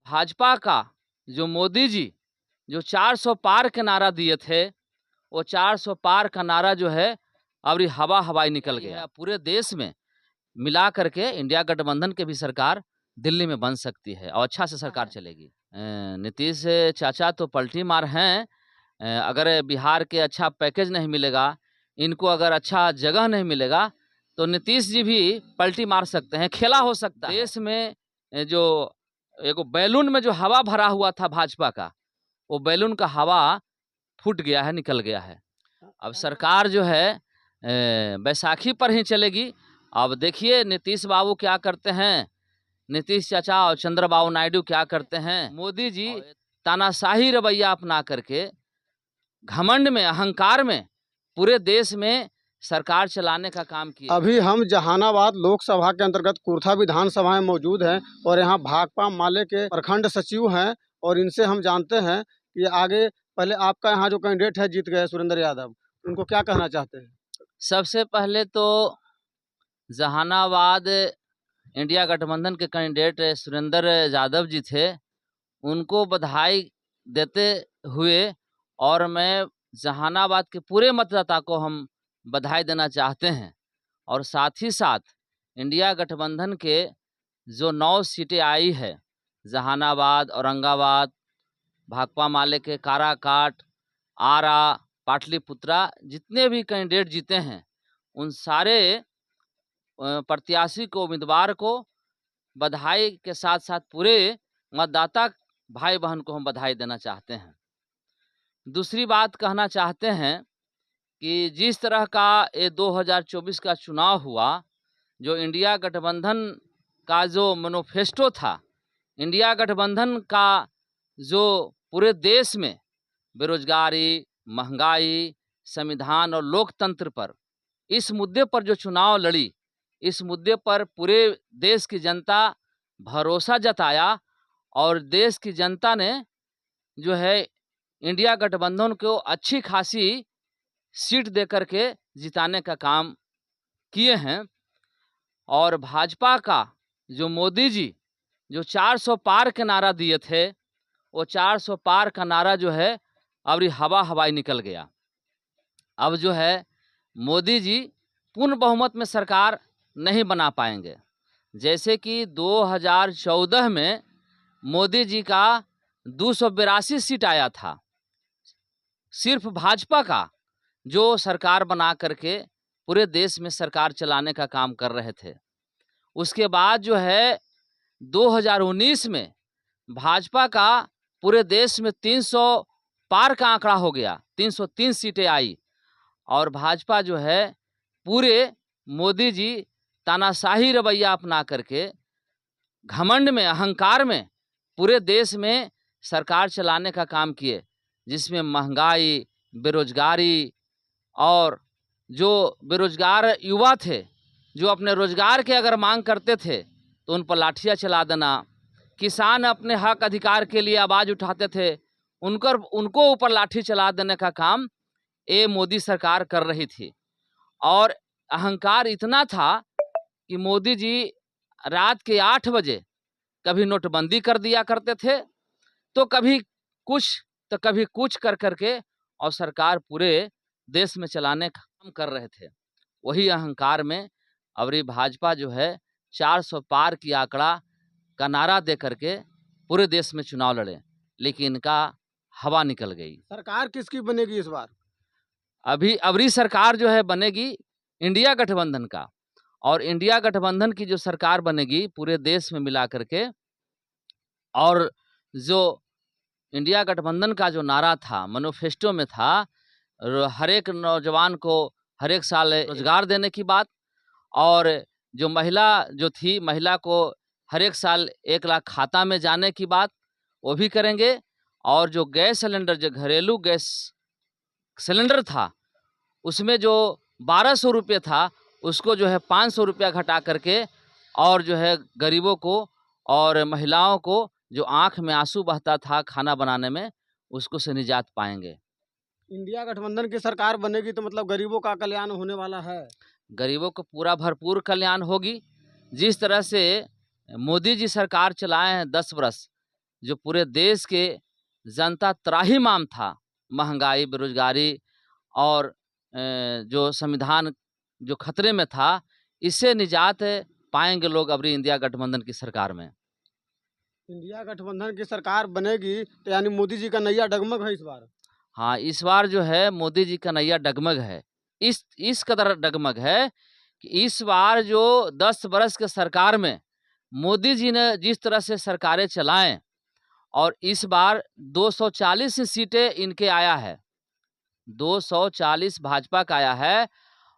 भाजपा का जो मोदी जी जो 400 पार के नारा दिए थे, वो 400 पार का नारा जो है अब ये हवाई निकल गया। पूरे देश में मिला करके इंडिया गठबंधन की भी सरकार दिल्ली में बन सकती है और अच्छा से सरकार चलेगी। नीतीश चाचा तो पलटी मार हैं। अगर बिहार के अच्छा पैकेज नहीं मिलेगा, इनको अगर अच्छा जगह नहीं मिलेगा, तो नीतीश जी भी पलटी मार सकते हैं, खेला हो सकता है। देश में जो एक बैलून में जो हवा भरा हुआ था भाजपा का, वो बैलून का हवा फूट गया है, निकल गया है। अब सरकार जो है बैसाखी पर ही चलेगी। अब देखिए नीतीश बाबू क्या करते हैं, नीतीश चाचा और चंद्रबाबू नायडू क्या करते हैं। मोदी जी तानाशाही रवैया अपना करके घमंड में, अहंकार में पूरे देश में सरकार चलाने का काम किया। अभी हम जहानाबाद लोकसभा के अंतर्गत कुर्था विधानसभा में मौजूद हैं और यहाँ भाकपा माले के प्रखंड सचिव हैं और इनसे हम जानते हैं कि आगे पहले आपका यहाँ जो कैंडिडेट है जीत गए सुरेंद्र यादव, उनको क्या कहना चाहते हैं? सबसे पहले तो जहानाबाद इंडिया गठबंधन के कैंडिडेट सुरेंद्र यादव जी थे, उनको बधाई देते हुए और मैं जहानाबाद के पूरे मतदाता को हम बधाई देना चाहते हैं। और साथ ही साथ इंडिया गठबंधन के जो 9 सीटें आई है, जहानाबाद, औरंगाबाद, भाकपा माले के काराकाट, आरा, पाटलिपुत्रा, जितने भी कैंडिडेट जीते हैं, उन सारे प्रत्याशी को, उम्मीदवार को बधाई के साथ साथ पूरे मतदाता भाई बहन को हम बधाई देना चाहते हैं। दूसरी बात कहना चाहते हैं कि जिस तरह का ये 2024 का चुनाव हुआ, जो इंडिया गठबंधन का जो मैनिफेस्टो था, इंडिया गठबंधन का जो पूरे देश में बेरोजगारी, महंगाई, संविधान और लोकतंत्र पर, इस मुद्दे पर जो चुनाव लड़ी, इस मुद्दे पर पूरे देश की जनता भरोसा जताया और देश की जनता ने जो है इंडिया गठबंधन को अच्छी खासी सीट दे करके जिताने का काम किए हैं। और भाजपा का जो मोदी जी जो 400 पार के नारा दिए थे, वो 400 पार का नारा जो है अब ये हवाई निकल गया। अब जो है मोदी जी पूर्ण बहुमत में सरकार नहीं बना पाएंगे। जैसे कि 2014 में मोदी जी का 282 सीट आया था, सिर्फ भाजपा का जो सरकार बना करके पूरे देश में सरकार चलाने का काम कर रहे थे। उसके बाद जो है 2019 में भाजपा का पूरे देश में 300 पार का आंकड़ा हो गया, 303 सीटें आई और भाजपा जो है पूरे मोदी जी तानाशाही रवैया अपना करके घमंड में, अहंकार में पूरे देश में सरकार चलाने का काम किए, जिसमें महंगाई, बेरोजगारी और जो बेरोजगार युवा थे, जो अपने रोजगार के अगर मांग करते थे तो उन पर लाठियाँ चला देना, किसान अपने हक अधिकार के लिए आवाज़ उठाते थे, उनको ऊपर लाठी चला देने का काम ये मोदी सरकार कर रही थी। और अहंकार इतना था कि मोदी जी रात के 8 बजे कभी नोटबंदी कर दिया करते थे, तो कभी कुछ तो कभी कुछ कर करके और सरकार पूरे देश में चलाने का काम कर रहे थे। वही अहंकार में अब ये भाजपा जो है 400 पार की आंकड़ा का नारा दे करके पूरे देश में चुनाव लड़े, लेकिन इनका हवा निकल गई। सरकार किसकी बनेगी इस बार? अबरी सरकार जो है बनेगी इंडिया गठबंधन का, और इंडिया गठबंधन की जो सरकार बनेगी पूरे देश में मिला करके, और जो इंडिया गठबंधन का जो नारा था, मैनिफेस्टो में था, हर एक नौजवान को हर एक साल रोजगार देने की बात, और जो महिला जो थी, महिला को हर एक साल 1 लाख खाता में जाने की बात, वो भी करेंगे। और जो गैस सिलेंडर, जो घरेलू गैस सिलेंडर था, उसमें जो 1200 रुपये था, उसको जो है 500 रुपया घटा करके, और जो है गरीबों को और महिलाओं को जो आंख में आंसू बहता था खाना बनाने में, उसको से निजात पाएंगे। इंडिया गठबंधन की सरकार बनेगी तो मतलब गरीबों का कल्याण होने वाला है। गरीबों को पूरा भरपूर कल्याण होगी। जिस तरह से मोदी जी सरकार चलाए हैं 10 वर्ष, जो पूरे देश के जनता त्राहिमाम था, महंगाई, बेरोजगारी और जो संविधान जो खतरे में था, इससे निजात पाएँगे लोग अबरी इंडिया गठबंधन की सरकार में। इंडिया गठबंधन की सरकार बनेगी तो यानी मोदी जी का नैया डगमग है इस बार। हाँ, इस बार जो है मोदी जी का नैया डगमग है। इस कदर डगमग है कि इस बार जो 10 बरस के सरकार में मोदी जी ने जिस तरह से सरकारें चलाएँ और इस बार 240 सीटें इनके आया है। 240 भाजपा का आया है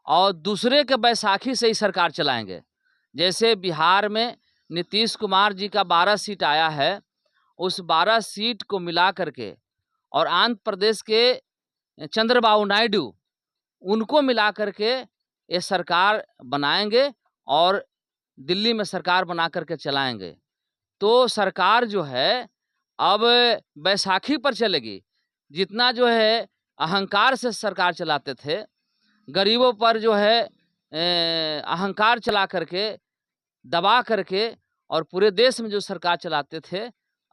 और दूसरे के बैसाखी से ही सरकार चलाएँगे। जैसे बिहार में नीतीश कुमार जी का 12 सीट आया है, उस 12 सीट को मिला करके और आंध्र प्रदेश के चंद्रबाबू नायडू, उनको मिला करके ये सरकार बनाएँगे और दिल्ली में सरकार बना करके चलाएँगे। तो सरकार जो है अब बैसाखी पर चलेगी। जितना जो है अहंकार से सरकार चलाते थे, गरीबों पर जो है अहंकार चला करके, दबा करके और पूरे देश में जो सरकार चलाते थे,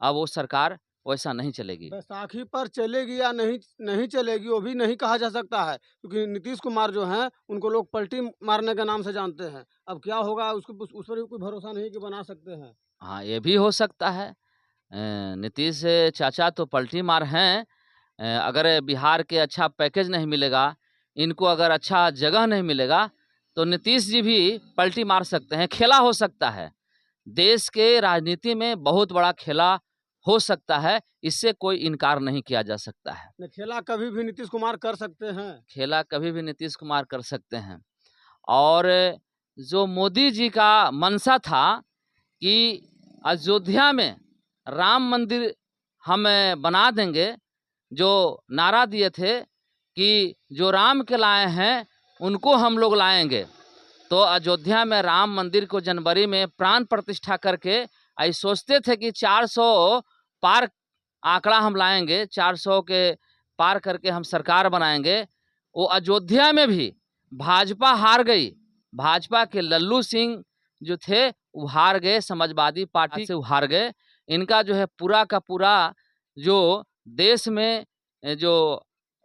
अब वो सरकार वैसा नहीं चलेगी। बैसाखी पर चलेगी या नहीं चलेगी वो भी नहीं कहा जा सकता है, क्योंकि नीतीश कुमार जो हैं उनको लोग पलटी मारने के नाम से जानते हैं। अब क्या होगा उसको उस पर भी कोई भरोसा नहीं कि बना सकते हैं। हाँ, ये भी हो सकता है। नीतीश चाचा तो पलटी मार हैं। अगर बिहार के अच्छा पैकेज नहीं मिलेगा, इनको अगर अच्छा जगह नहीं मिलेगा, तो नीतीश जी भी पलटी मार सकते हैं, खेला हो सकता है। देश के राजनीति में बहुत बड़ा खेला हो सकता है, इससे कोई इनकार नहीं किया जा सकता है। न खेला कभी भी नीतीश कुमार कर सकते हैं। खेला कभी भी नीतीश कुमार कर सकते हैं। और जो मोदी जी का मंशा था कि अयोध्या में राम मंदिर हम बना देंगे, जो नारा दिए थे कि जो राम के लाए हैं उनको हम लोग लाएंगे, तो अयोध्या में राम मंदिर को जनवरी में प्राण प्रतिष्ठा करके ऐसे सोचते थे कि 400 पार आंकड़ा हम लाएंगे, 400 के पार करके हम सरकार बनाएंगे। वो अयोध्या में भी भाजपा हार गई। भाजपा के लल्लू सिंह जो थे वो हार गए, समाजवादी पार्टी से वो हार गए। इनका जो है पूरा का पूरा जो देश में जो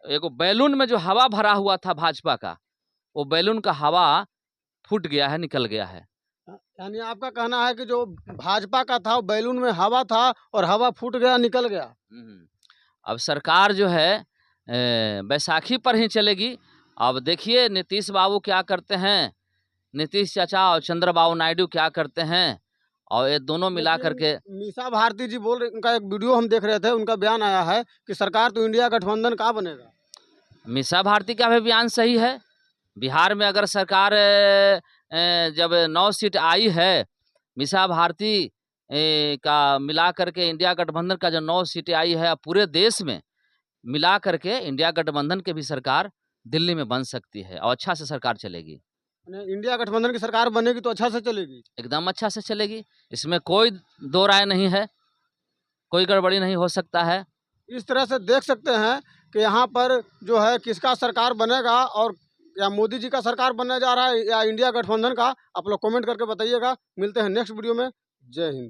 एक बैलून में जो हवा भरा हुआ था भाजपा का, वो बैलून का हवा फूट गया है, निकल गया है। यानी आपका कहना है कि जो भाजपा का था वो बैलून में हवा था और हवा फूट गया, निकल गया। अब सरकार जो है बैसाखी पर ही चलेगी। अब देखिए नीतीश बाबू क्या करते हैं, नीतीश चाचा और चंद्रबाबू नायडू क्या करते हैं, और ये दोनों मिला करके। मीसा भारती जी बोल रहे, उनका एक वीडियो हम देख रहे थे, उनका बयान आया है कि सरकार तो इंडिया गठबंधन का बनेगा। मीसा भारती का भी बयान सही है। बिहार में अगर सरकार जब 9 सीट आई है, मीसा भारती का मिला करके इंडिया गठबंधन का जो 9 सीटें आई है, पूरे देश में मिला करके इंडिया गठबंधन के भी सरकार दिल्ली में बन सकती है और अच्छा से सरकार चलेगी। इंडिया गठबंधन की सरकार बनेगी तो अच्छा से चलेगी, एकदम अच्छा से चलेगी, इसमें कोई दो राय नहीं है, कोई गड़बड़ी नहीं हो सकता है। इस तरह से देख सकते हैं कि यहाँ पर जो है किसका सरकार बनेगा, और या मोदी जी का सरकार बनने जा रहा है या इंडिया गठबंधन का। आप लोग कमेंट करके बताइएगा। मिलते हैं नेक्स्ट वीडियो में। जय हिंद।